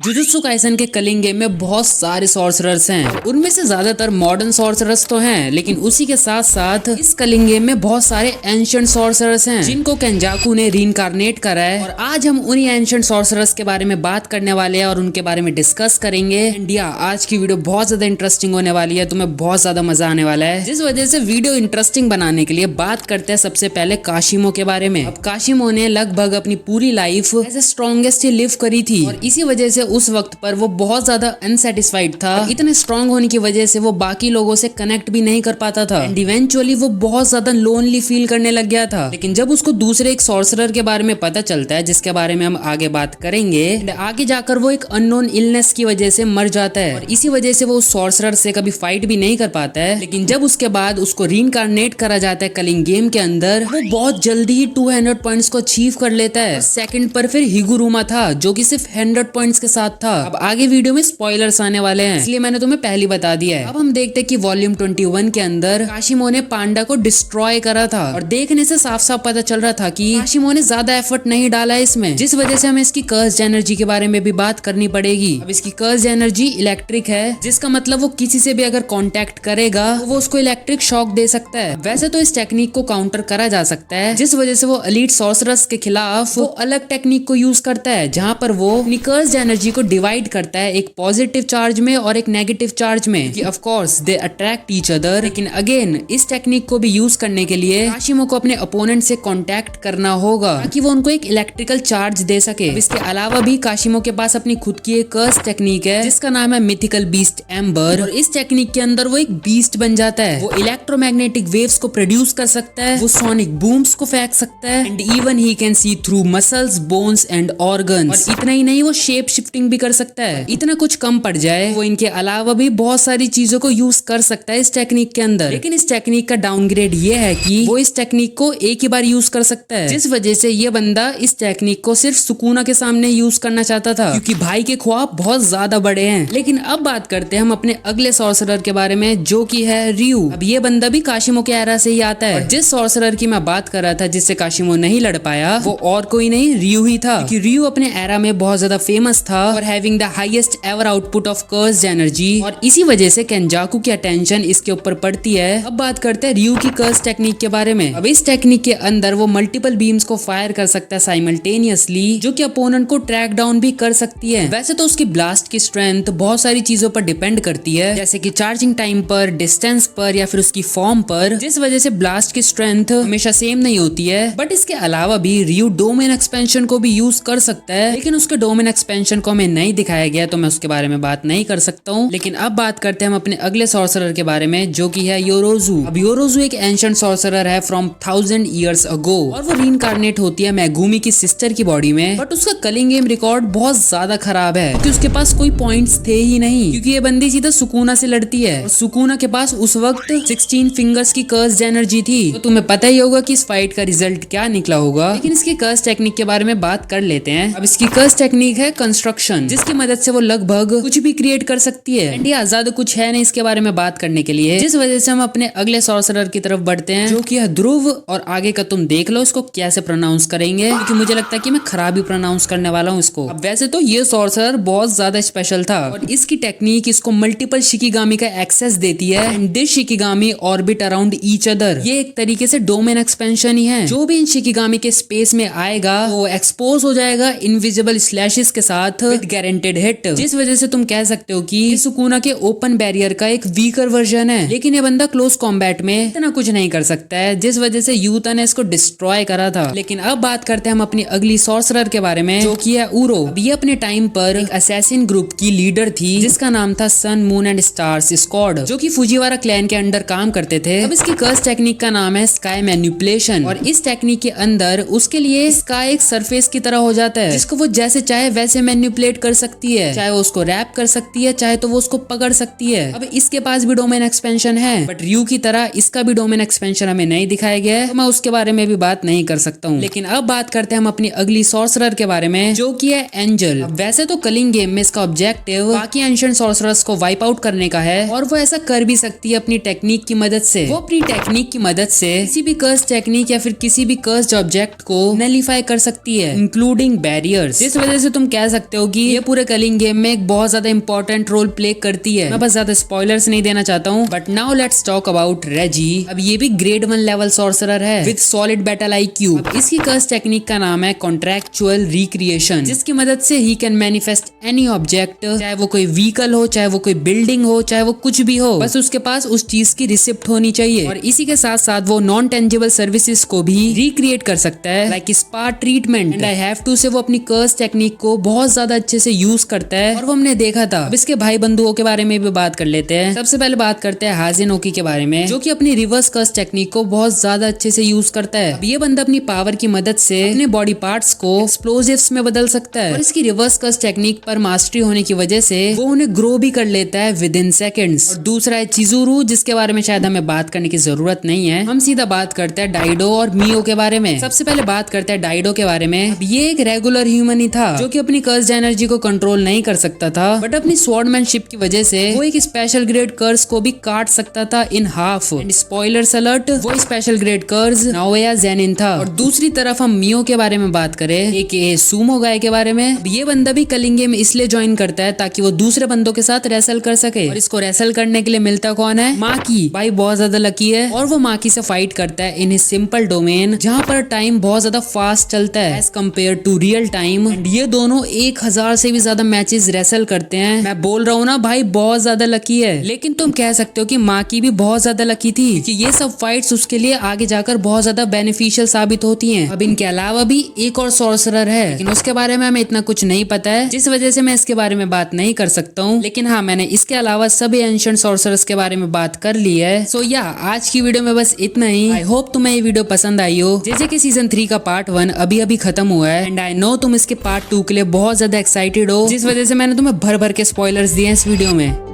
Jujutsu Kaisen के Kalinga game में बहुत सारे सॉर्सरर्स हैं। उनमें से ज्यादातर मॉडर्न सॉर्सरर्स तो हैं, लेकिन उसी के साथ साथ इस कलिंग गेम में बहुत सारे एंशिएंट सॉर्सरर्स हैं जिनको केंजाकू ने रीइंकार्नेट करा है। और आज हम उन्हीं एंशिएंट सॉर्सरर्स के बारे में बात करने वाले हैं और उनके बारे में डिस्कस करेंगे। एंड या आज की वीडियो बहुत ज्यादा इंटरेस्टिंग होने वाली है, तुम्हें बहुत ज्यादा मजा आने वाला है। जिस वजह से वीडियो इंटरेस्टिंग बनाने के लिए बात करते हैं सबसे पहले काशिमो के बारे में। अब काशिमो ने लगभग अपनी पूरी लाइफ एज ए स्ट्रॉन्गेस्ट ही लिव करी थी और इसी वजह से उस वक्त पर वो बहुत ज्यादा अनसेटिस्फाइड था। इतने स्ट्रांग होने की वजह से वो बाकी लोगों से कनेक्ट भी नहीं कर पाता था एंड इवेंचुअली वो बहुत ज्यादा लोनली फील करने लग गया था। लेकिन जब उसको दूसरे एक सॉर्सरर के बारे में पता चलता है, जिसके बारे में हम आगे बात करेंगे, आगे जाकर वो एक अननोन इलनेस की वजह से मर जाता है और इसी वजह से वो उस सॉर्सरर से कभी फाइट भी नहीं कर पाता है। लेकिन जब उसके बाद उसको रीइंकार्नेट करा जाता है कलिंग गेम के अंदर, वो बहुत जल्दी ही 200 पॉइंट्स को अचीव कर लेता है। सेकंड पर फिर हिगुरुमा था जो कि सिर्फ 100 पॉइंट्स के साथ था। अब आगे वीडियो में स्पॉयलर्स आने वाले हैं, इसलिए मैंने तुम्हें पहले बता दिया है। अब हम देखते हैं कि वॉल्यूम 21 के अंदर काशिमो ने पांडा को डिस्ट्रॉय करा था और देखने से साफ साफ पता चल रहा था कि काशिमो ने ज्यादा एफर्ट नहीं डाला है इसमें, जिस वजह से हमें इसकी कर्स्ड एनर्जी के बारे में भी बात करनी पड़ेगी। अब इसकी कर्स्ड एनर्जी इलेक्ट्रिक है, जिसका मतलब वो किसी से भी अगर कांटेक्ट करेगा तो वो उसको इलेक्ट्रिक शॉक दे सकता है। वैसे तो इस टेक्निक को काउंटर करा जा सकता है, जिस वजह से वो एलीट सॉर्सरर्स के खिलाफ वो अलग टेक्निक को यूज करता है, जहां पर वो अपनी कर्स्ड एनर्जी को डिवाइड करता है एक पॉजिटिव चार्ज में और एक नेगेटिव चार्ज में, कि of course they attract each other. लेकिन अगेन इस टेक्निक को भी यूज करने के लिए काशिमो को अपने अपोनेंट से कांटेक्ट करना होगा ताकि वो उनको एक इलेक्ट्रिकल चार्ज दे सके। इसके अलावा भी काशिमो के पास अपनी खुद की एक कर्स टेक्निक है जिसका नाम है मिथिकल बीस्ट एम्बर, और इस टेक्निक के अंदर वो एक बीस्ट बन जाता है। वो इलेक्ट्रोमैग्नेटिक वेव्स को प्रोड्यूस कर सकता है, वो सोनिक बूम्स को फेंक सकता है and even he can see through muscles, bones and organs. और इतना ही नहीं, वो शेप शिफ्टिंग भी कर सकता है। इतना कुछ कम पड़ जाए, वो इनके अलावा भी बहुत सारी चीजों को यूज कर सकता है इस टेक्निक के अंदर। लेकिन इस टेक्निक का डाउनग्रेड ये है कि वो इस टेक्निक को एक ही बार यूज कर सकता है, जिस वजह से ये बंदा इस टेक्निक को सिर्फ सुकुना के सामने यूज करना चाहता था, क्योंकि भाई के ख्वाब बहुत ज्यादा बड़े हैं। लेकिन अब बात करते हैं हम अपने अगले सॉर्सरर के बारे में, जो कि है रियू। अब ये बंदा भी काशिमो के एरा से ही आता है और जिस सॉर्सरर की मैं बात कर रहा था जिससे काशिमो नहीं लड़ पाया, वो और कोई नहीं रियू ही था, क्योंकि रियू अपने एरा में बहुत ज्यादा फेमस था और having the highest ever output of cursed energy, और इसी वजह से केंजाकू की अटेंशन इसके ऊपर पड़ती है। अब बात करते हैं रियू की कर्स टेक्निक के बारे में। अब इस टेक्निक के अंदर वो मल्टीपल बीम्स को फायर कर सकता है साइमल्टेनियसली, जो कि अपोनेंट को ट्रैक डाउन भी कर सकती है। वैसे तो उसकी ब्लास्ट की स्ट्रेंथ बहुत सारी चीजों पर डिपेंड करती है, जैसे कि चार्जिंग टाइम पर, डिस्टेंस पर या फिर उसकी फॉर्म पर, जिस वजह से ब्लास्ट की स्ट्रेंथ हमेशा सेम नहीं होती है। बट इसके अलावा भी रियू डोमेन एक्सपेंशन को भी यूज कर सकता है, लेकिन उसके डोमेन एक्सपेंशन को हमें नहीं दिखाया गया तो मैं उसके बारे में बात नहीं कर सकता हूँ। लेकिन अब बात करते हैं हम अपने अगले सॉर्सरर के बारे में, जो कि है योरोजू। अब योरोजू एक एंशिएंट सॉर्सरर है फ्रॉम 1000 इयर्स अगो, और वो रीइंकार्नेट होती है मेगुमी की सिस्टर की बॉडी में। बट उसका कलिंग गेम रिकॉर्ड बहुत ज्यादा खराब है, क्योंकि उसके पास कोई पॉइंट्स थे ही नहीं, क्योंकि ये बंदी सीधा सुकुना से लड़ती है और सुकुना के पास उस वक्त 16 फिंगर्स की कर्स्ड एनर्जी थी। तो तुम्हें पता ही होगा कि इस फाइट का रिजल्ट क्या निकला होगा। लेकिन इसकी कर्स टेक्निक के बारे में बात कर लेते हैं। अब इसकी कर्स टेक्निक है कंस्ट्रक्शन, जिसकी मदद से वो लगभग कुछ भी क्रिएट कर सकती है। एंड ये ज्यादा कुछ है नहीं इसके बारे में बात करने के लिए, जिस वजह से हम अपने अगले सॉर्सरर की तरफ बढ़ते हैं, जो कि है ध्रुव। और आगे का तुम देख लो इसको कैसे प्रोनाउंस करेंगे, क्योंकि मुझे लगता है कि मैं खराब ही प्रोनाउंस करने वाला हूँ इसको। अब वैसे तो ये सॉर्सरर बहुत ज्यादा स्पेशल था और इसकी टेक्निक इसको मल्टीपल शिकिगामी का एक्सेस देती है and this shikigami orbit around each other. ये एक तरीके से डोमेन एक्सपेंशन ही है। जो भी इन शिकिगामी के स्पेस में आएगा वो एक्सपोज हो जाएगा इनविजिबल स्लैशेस के साथ विद गारंटेड हिट, जिस वजह से तुम कह सकते हो कि सुकुना के ओपन बैरियर का एक वीकर वर्जन है। लेकिन ये बंदा क्लोज कॉम्बैट में इतना कुछ नहीं कर सकता है, जिस वजह से यूता ने इसको डिस्ट्रॉय करा था। लेकिन अब बात करते हैं हम अपनी अगली सॉर्सरर के बारे में, जो कि है उरो। ये अपने टाइम पर एक असैसिन ग्रुप की लीडर थी जिसका नाम था Sun Moon and Stars Squad, जो कि फुजीवारा क्लैन के अंडर काम करते थे। अब इसकी कर्स टेक्निक का नाम है स्काई मैनिपुलेशन, और इस टेक्निक के अंदर उसके लिए स्काई एक सरफेस की तरह हो जाता है, जिसको वो जैसे चाहे वैसे मैनिपुलेट कर सकती है। चाहे वो उसको रैप कर सकती है, चाहे तो वो उसको पकड़ सकती है। अब इसके पास भी डोमेन एक्सपेंशन है, बट रियू की तरह इसका भी डोमेन एक्सपेंशन हमें नहीं दिखाया गया है, तो मैं उसके बारे में भी बात नहीं कर सकता हूँ। लेकिन अब बात करते हैं हम अपनी अगली सॉर्सरर के बारे में, जो कि है एंजल। वैसे तो कलिंग गेम में इसका ऑब्जेक्टिव बाकी एंशिएंट सॉर्सरर्स को वाइप आउट करने का है, और वो ऐसा कर भी सकती है अपनी टेक्निक की मदद से। वो अपनी टेक्निक की मदद से किसी भी कर्स टेक्निक या फिर किसी भी कर्स्ड ऑब्जेक्ट को नलीफाई कर सकती है, इंक्लूडिंग बैरियर्स, जिस वजह से तुम कह सकते हो होगी ये पूरे कलिंग गेम में एक बहुत ज्यादा इंपॉर्टेंट रोल प्ले करती है। मैं बस ज्यादा स्पॉयलर्स नहीं देना चाहता हूँ। But now let's talk about Reggie. अब ये भी ग्रेड 1 लेवल सॉर्सरर है विद सॉलिड बैटल IQ। अब इसकी कर्स टेक्निक का नाम है कॉन्ट्रैक्चुअल रिक्रिएशन, जिसकी मदद से he can manifest any object, चाहे वो कोई व्हीकल हो, चाहे वो कोई बिल्डिंग हो, चाहे वो कुछ भी हो, बस उसके पास उस चीज की रिसिप्ट होनी चाहिए। और इसी के साथ साथ वो नॉन टेंजिबल सर्विसेज को भी रिक्रिएट कर सकता है, like spa treatment. And I have to say वो अपनी कर्स टेक्निक को बहुत ज्यादा अच्छे से यूज करता है और वो हमने देखा था। अब इसके भाई बंधुओं के बारे में भी बात कर लेते हैं। सबसे पहले बात करते हैं हाजिनोकी के बारे में, जो कि अपनी रिवर्स कर्स टेक्निक को बहुत ज्यादा अच्छे से यूज करता है। अब ये बंदा अपनी पावर की मदद से अपने बॉडी पार्ट्स को एक्सप्लोजिव्स में बदल सकता है और इसकी रिवर्स कर्स टेक्निक पर मास्टरी होने की वजह से वो उन्हें ग्रो भी कर लेता है विद इन सेकेंड्स। और दूसरा है चिजुरू, जिसके बारे में शायद हमें बात करने की जरूरत नहीं है। हम सीधा बात करते हैं डाइडो और मियो के बारे में। सबसे पहले बात करते हैं डाइडो के बारे में। अब ये एक रेगुलर ह्यूमन ही था जो कि अपनी कर्स एनर्जी को कंट्रोल नहीं कर सकता था, बट अपनी स्वॉर्डमैनशिप की वजह से वो एक स्पेशल ग्रेड कर्स को भी काट सकता था in half. And spoilers alert, वो स्पेशल ग्रेड कर्स नाओया जेनिन था। और दूसरी तरफ हम मियो के बारे में बात करें, एक सूमो गाय के बारे में। ये बंदा भी कलिंग गेम इसलिए ज्वाइन करता है ताकि वो दूसरे बंदों के साथ रेसल कर सके। और इसको रेसल करने के लिए मिलता कौन है? माकी। भाई बहुत ज्यादा लकी है और वो माकी से फाइट करता है इन सिंपल डोमेन, जहाँ पर टाइम बहुत ज्यादा फास्ट चलता है as compare to real time. And ये दोनों 1000 से भी ज्यादा मैचेस रेसल करते हैं। मैं बोल रहा हूँ ना भाई, बहुत ज्यादा लकी है। लेकिन तुम कह सकते हो कि माकी भी बहुत ज्यादा लकी थी, क्योंकि ये सब फाइट्स उसके लिए आगे जाकर बहुत ज्यादा बेनिफिशियल साबित होती हैं। अब इनके अलावा भी एक और सॉर्सरर है, लेकिन उसके बारे में हमें इतना कुछ नहीं पता है, जिस वजह से मैं इसके बारे में बात नहीं कर सकता हूँ। लेकिन हाँ, मैंने इसके अलावा सभी एंशिएंट सॉर्सरर्स के बारे में बात कर ली है। सो या आज की वीडियो में बस इतना ही। आई होप तुम्हें ये वीडियो पसंद आई हो। जैसे कि सीजन 3 का पार्ट 1 अभी खत्म हुआ है एंड आई नो तुम इसके पार्ट 2 के लिए बहुत ज्यादा एक्साइटेड हो, जिस वजह से मैंने तुम्हें भर भर के स्पॉयलर्स दिए हैं इस वीडियो में।